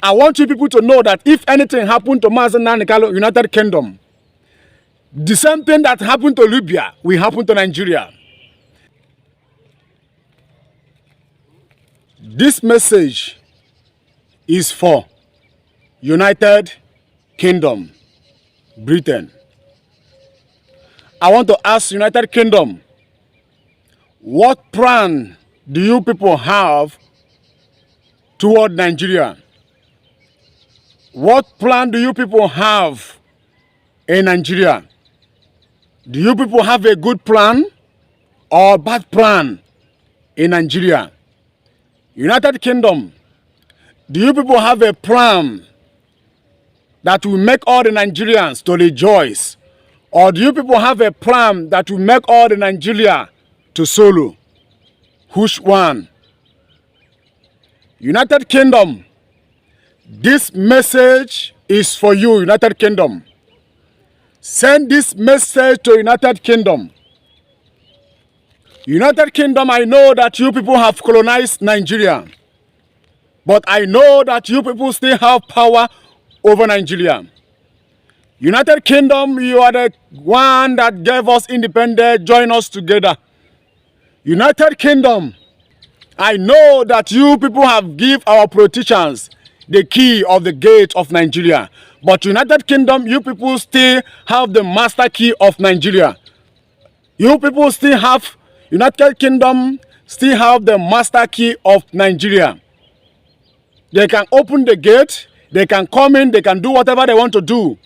I want you people to know that if anything happened to Nnamdi, United Kingdom, the same thing that happened to Libya will happen to Nigeria. This message is for United Kingdom, Britain. I want to ask United Kingdom, what plan do you people have toward Nigeria? What plan do you people have in Nigeria? Do you people have a good plan or bad plan in Nigeria? United Kingdom, do you people have a plan that will make all the Nigerians to rejoice? Or do you people have a plan that will make all the Nigeria to solo? Which one? United Kingdom, this message is for you, United Kingdom. Send this message to United Kingdom. United Kingdom, I know that you people have colonized Nigeria, but I know that you people still have power over Nigeria. United Kingdom, you are the one that gave us independence, join us together. United Kingdom, I know that you people have given our politicians the key of the gate of Nigeria. But United Kingdom, you people still have the master key of Nigeria. You people still have, United Kingdom still have the master key of Nigeria. They can open the gate, they can come in, they can do whatever they want to do.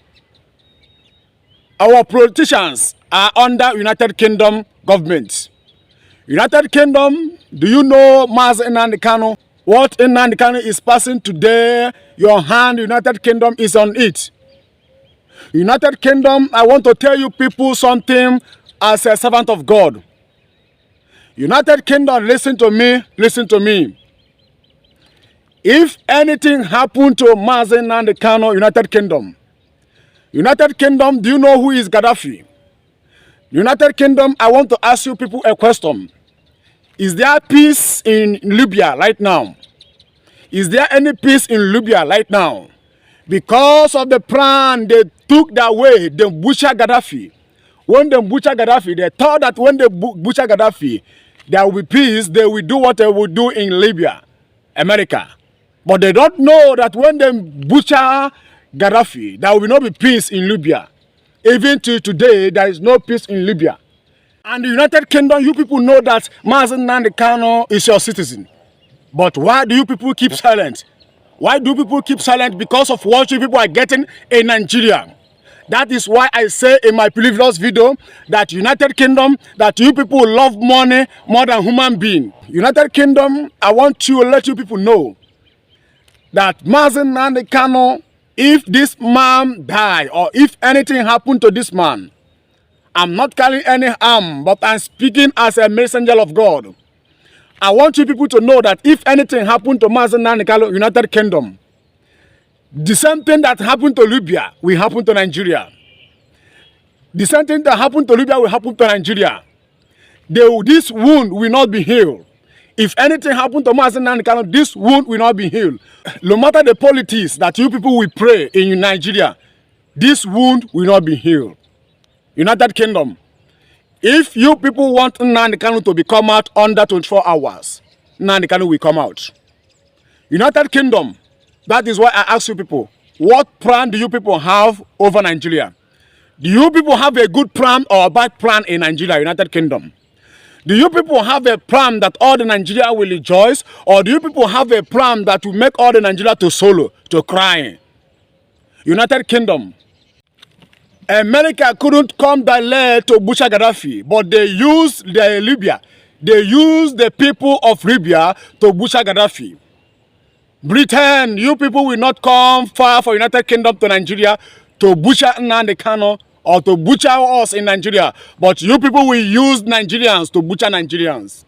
Our politicians are under United Kingdom government. United Kingdom, do you know Nnamdi Kanu? What Nnamdi Kanu is passing today, your hand, United Kingdom, is on it. United Kingdom, I want to tell you people something as a servant of God. United Kingdom, listen to me, listen to me. If anything happened to Nnamdi Kanu, United Kingdom, do you know who is Gaddafi? United Kingdom, I want to ask you people a question. Is there peace in Libya right now? Is there any peace in Libya right now? Because of the plan they took that way, they butcher Gaddafi. When they butcher Gaddafi, they thought that when they butcher Gaddafi, there will be peace, they will do what they would do in Libya, America. But they don't know that when they butcher Gaddafi, there will not be peace in Libya. Even to today, there is no peace in Libya. And the United Kingdom, you people know that Nnamdi Kanu is your citizen. But why do you people keep silent? Why do people keep silent? Because of what you people are getting in Nigeria. That is why I say in my previous video that United Kingdom, that you people love money more than human being. United Kingdom, I want to let you people know that Nnamdi Kanu, if this man die or if anything happened to this man, I'm not carrying any harm, but I'm speaking as a messenger of God. I want you people to know that if anything happened to Nnamdi, United Kingdom, the same thing that happened to Libya will happen to Nigeria. The same thing that happened to Libya will happen to Nigeria. This wound will not be healed. If anything happened to Nnamdi, this wound will not be healed. No matter the politics that you people will pray in Nigeria, this wound will not be healed. United Kingdom, if you people want Nnamdi to be come out under 24 hours, Nnamdi will come out. United Kingdom, that is why I ask you people, what plan do you people have over Nigeria? Do you people have a good plan or a bad plan in Nigeria, United Kingdom? Do you people have a plan that all the Nigeria will rejoice? Or do you people have a plan that will make all the Nigeria to solo, to cry? United Kingdom, America couldn't come by land to butcher Gaddafi, but they used Libya. They used the people of Libya to butcher Gaddafi. Britain, you people will not come far for United Kingdom to Nigeria to butcher Nnamdi Kanu or to butcher us in Nigeria. But you people will use Nigerians to butcher Nigerians.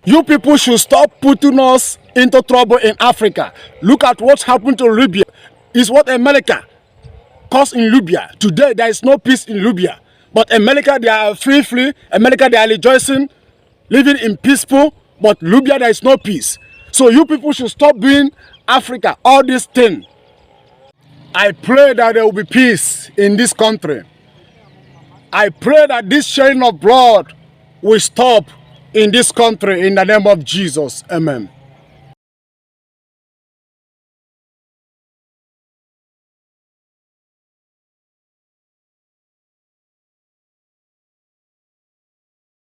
You people should stop putting us into trouble in Africa. Look at what's happened to Libya. It's what America caused in Libya. Today, there is no peace in Libya. But America, they are free. America, they are rejoicing, living in peaceful. But Libya, there is no peace. So you people should stop doing Africa, all these things. I pray that there will be peace in this country. I pray that this shedding of blood will stop in this country in the name of Jesus. Amen.